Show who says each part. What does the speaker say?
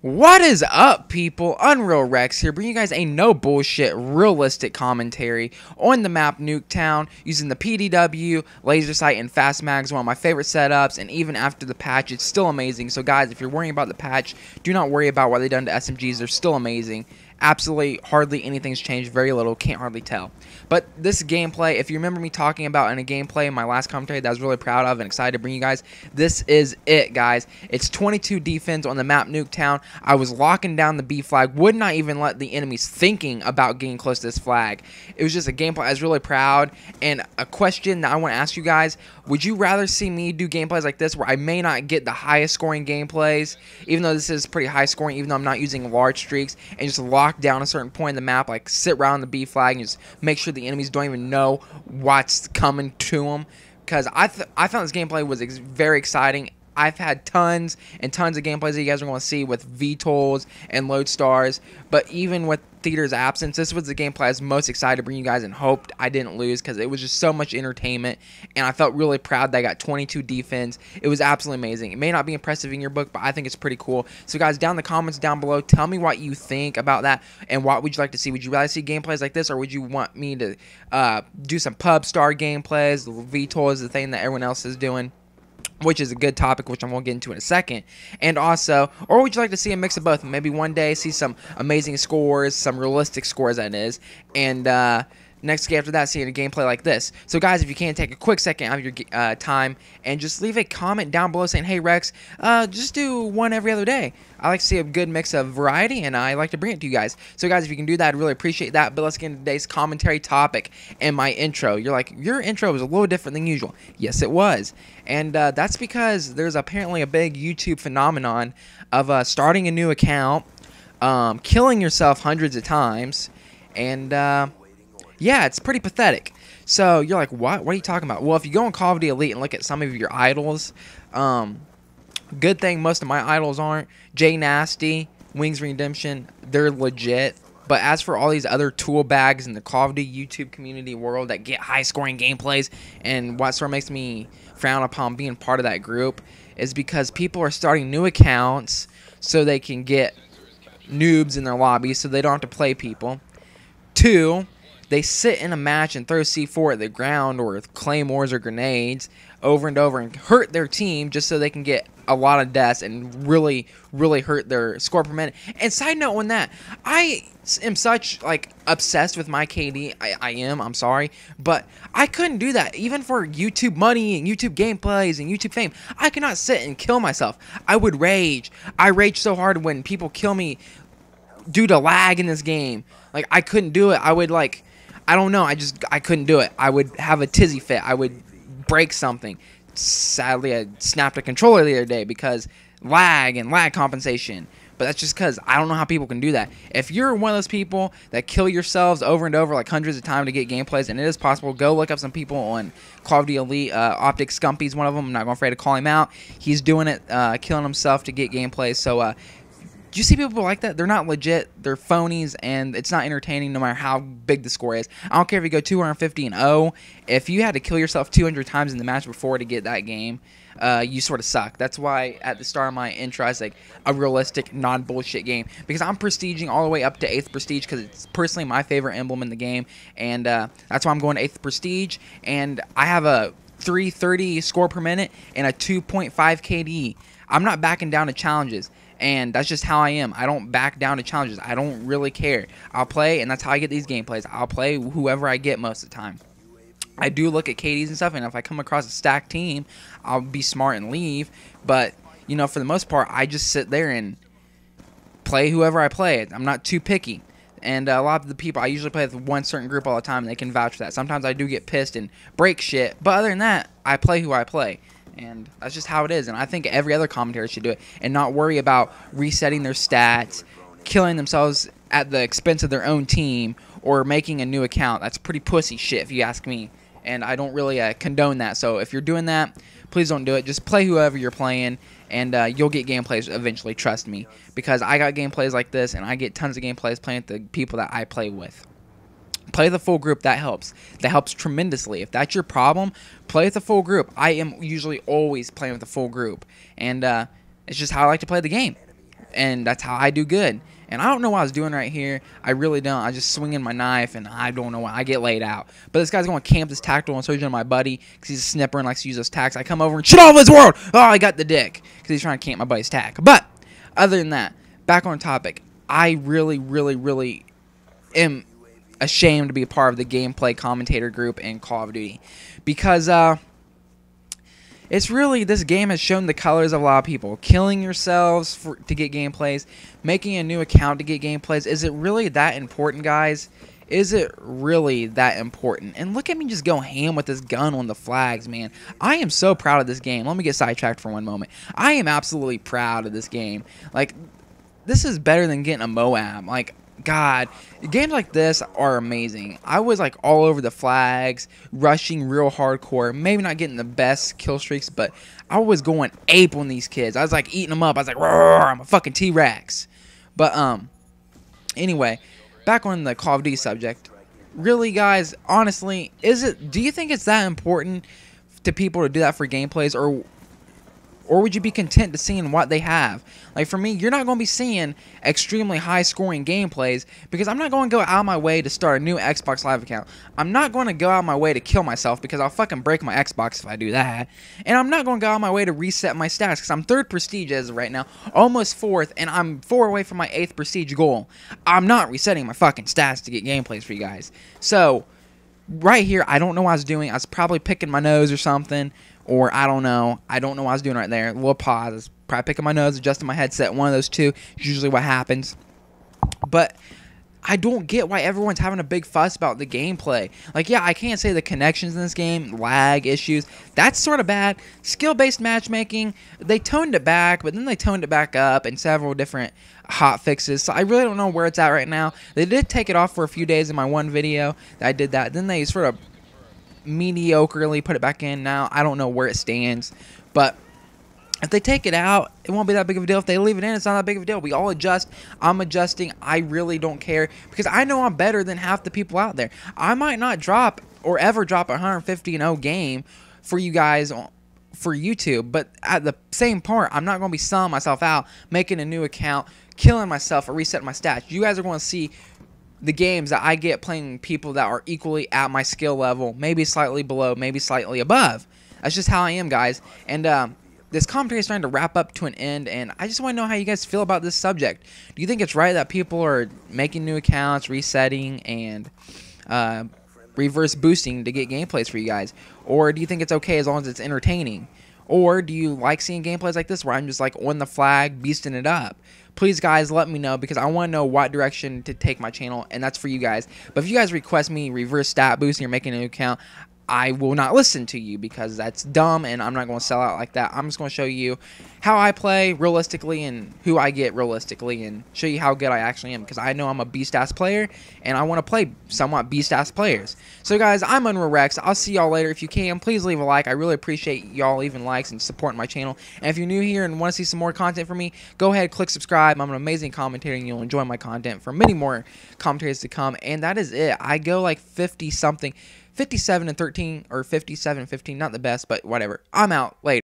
Speaker 1: What is up, people? Unreal Rex here, bringing you guys a no bullshit, realistic commentary on the map Nuketown using the PTW, laser sight, and fast mags. One of my favorite setups, and even after the patch, it's still amazing. So, guys, if you're worrying about the patch, do not worry about what they've done to SMGs. They're still amazing. Absolutely, hardly anything's changed. Very little. Can't hardly tell. But this gameplay, if you remember me talking about in a gameplay in my last commentary that I was really proud of and excited to bring you guys, this is it, guys. It's 22 defense on the map Nuketown. I was locking down the B flag, would not even let the enemies thinking about getting close to this flag. It was just a gameplay I was really proud. And a question that I want to ask you guys, would you rather see me do gameplays like this where I may not get the highest scoring gameplays, even though this is pretty high scoring, even though I'm not using large streaks, and just lock down a certain point in the map, like sit around the B flag and just make sure the enemies don't even know what's coming to them? Because I found this gameplay was very exciting. I've had tons and tons of gameplays that you guys are going to see with VTOLs and Lodestars, but even with Theater's absence, this was the gameplay I was most excited to bring you guys and hoped I didn't lose because it was just so much entertainment, and I felt really proud that I got 22 defense. It was absolutely amazing. It may not be impressive in your book, but I think it's pretty cool. So, guys, down in the comments down below, tell me what you think about that and what would you like to see. Would you rather see gameplays like this, or would you want me to do some pub star gameplays? The VTOL is the thing that everyone else is doing, which is a good topic, which I'm going to get into in a second. And also, or would you like to see a mix of both? Maybe one day see some amazing scores, some realistic scores that is, and next game after that, seeing a gameplay like this. So, guys, if you can, take a quick second out of your time and just leave a comment down below saying, hey, Rex, just do one every other day. I like to see a good mix of variety, and I like to bring it to you guys. So, guys, if you can do that, I'd really appreciate that. But let's get into today's commentary topic and my intro. You're like, your intro was a little different than usual. Yes, it was. And that's because there's apparently a big YouTube phenomenon of starting a new account, killing yourself hundreds of times, and yeah, it's pretty pathetic. So you're like, what? What are you talking about? Well, if you go on Call of Duty Elite and look at some of your idols, good thing most of my idols aren't. J Nasty, Wings Redemption, they're legit. But as for all these other tool bags in the Call of Duty YouTube community world that get high scoring gameplays, and what sort of makes me frown upon being part of that group is because people are starting new accounts so they can get noobs in their lobby so they don't have to play people. 2, they sit in a match and throw C4 at the ground or with claymores or grenades over and over and hurt their team just so they can get a lot of deaths and really, really hurt their score per minute. And side note on that, I am such, like, obsessed with my KD. I'm sorry. But I couldn't do that. Even for YouTube money and YouTube gameplays and YouTube fame, I could not sit and kill myself. I would rage. I rage so hard when people kill me due to lag in this game. Like, I couldn't do it. I would, like, I don't know. I couldn't do it. I would have a tizzy fit. I would break something. Sadly, I snapped a controller the other day because lag and lag compensation. But that's just because I don't know how people can do that. If you're one of those people that kill yourselves over and over like hundreds of times to get gameplays, and it is possible, go look up some people on Call of Duty Elite. Optic Scumpy's one of them. I'm not going to afraid to call him out. He's doing it, killing himself to get gameplays. So, do you see people like that? They're not legit. They're phonies, and it's not entertaining no matter how big the score is. I don't care if you go 250-0. If you had to kill yourself 200 times in the match before to get that game, you sort of suck. That's why at the start of my intro, I was like, a realistic, non-bullshit game. Because I'm prestiging all the way up to 8th Prestige because it's personally my favorite emblem in the game. And that's why I'm going to 8th Prestige. And I have a 330 score per minute and a 2.5 KD. I'm not backing down to challenges. And that's just how I am. I don't back down to challenges. I don't really care. I'll play, and that's how I get these gameplays. I'll play whoever I get most of the time. I do look at KDs and stuff, and if I come across a stacked team, I'll be smart and leave. But, you know, for the most part, I just sit there and play whoever I play. I'm not too picky. And a lot of the people, I usually play with one certain group all the time, and they can vouch for that. Sometimes I do get pissed and break shit, but other than that, I play who I play. And that's just how it is. And I think every other commentator should do it and not worry about resetting their stats, killing themselves at the expense of their own team, or making a new account. That's pretty pussy shit if you ask me. And I don't really condone that. So if you're doing that, please don't do it. Just play whoever you're playing, and you'll get gameplays eventually, trust me. Because I got gameplays like this, and I get tons of gameplays playing with the people that I play with. Play the full group. That helps. That helps tremendously. If that's your problem, play with the full group. I am usually always playing with the full group, and it's just how I like to play the game, and that's how I do good. And I don't know what I was doing right here. I really don't. I just swinging my knife, and I don't know why. I get laid out. But this guy's going to camp this tactical and surgeon on my buddy because he's a snipper and likes to use those tacks. I come over and shit all of his world. Oh, I got the dick because he's trying to camp my buddy's tack. But other than that, back on topic, I really, really, really am ashamed to be a part of the gameplay commentator group in Call of Duty because it's really, this game has shown the colors of a lot of people. Killing yourselves to get gameplays, making a new account to get gameplays. Is it really that important, guys? Is it really that important? And look at me just go ham with this gun on the flags, man. I am so proud of this game. Let me get sidetracked for one moment. I am absolutely proud of this game. Like, this is better than getting a Moab. Like, God, games like this are amazing. I was like all over the flags, rushing real hardcore, maybe not getting the best kill streaks, but I was going ape on these kids. I was like eating them up. I was like, roar, I'm a fucking T-Rex. But anyway, back on the Call of Duty subject. Really, guys, honestly, do you think it's that important to people to do that for gameplays, or would you be content to seeing what they have? Like, for me, you're not going to be seeing extremely high-scoring gameplays because I'm not going to go out of my way to start a new Xbox Live account. I'm not going to go out of my way to kill myself because I'll fucking break my Xbox if I do that. And I'm not going to go out of my way to reset my stats because I'm 3rd prestige as of right now, almost 4th, and I'm 4 away from my 8th prestige goal. I'm not resetting my fucking stats to get gameplays for you guys. So, right here, I don't know what I was doing. I was probably picking my nose or something. Or, I don't know. I don't know what I was doing right there. A little pause. I was probably picking my nose, adjusting my headset. One of those two is usually what happens. But I don't get why everyone's having a big fuss about the gameplay. Like, yeah, I can't say the connections in this game, lag issues, that's sort of bad. Skill-based matchmaking, they toned it back, but then they toned it back up in several different hot fixes. So I really don't know where it's at right now. They did take it off for a few days in my one video that I did that. Then they sort of mediocrely put it back in. Now I don't know where it stands, but if they take it out, it won't be that big of a deal. If they leave it in, it's not that big of a deal. We all adjust. I'm adjusting. I really don't care because I know I'm better than half the people out there. I might not drop or ever drop a 150-0 game for you guys for YouTube, but at the same part, I'm not going to be selling myself out, making a new account, killing myself, or resetting my stats. You guys are going to see the games that I get playing people that are equally at my skill level, maybe slightly below, maybe slightly above. That's just how I am, guys. And this commentary is starting to wrap up to an end, and I just want to know how you guys feel about this subject. Do you think it's right that people are making new accounts, resetting, and reverse boosting to get gameplays for you guys? Or do you think it's okay as long as it's entertaining? Or do you like seeing gameplays like this where I'm just like on the flag, beasting it up? Please, guys, let me know because I want to know what direction to take my channel, and that's for you guys. But if you guys request me reverse stat boost and you're making a new account, I will not listen to you because that's dumb, and I'm not going to sell out like that. I'm just going to show you how I play realistically and who I get realistically and show you how good I actually am because I know I'm a beast-ass player, and I want to play somewhat beast-ass players. So, guys, I'm Unreal Rex. I'll see y'all later. If you can, please leave a like. I really appreciate y'all leaving likes and supporting my channel. And if you're new here and want to see some more content from me, go ahead, click subscribe. I'm an amazing commentator, and you'll enjoy my content for many more commentaries to come. And that is it. I go like 50-something. 57-13 or 57-15, not the best, but whatever. I'm out. Later.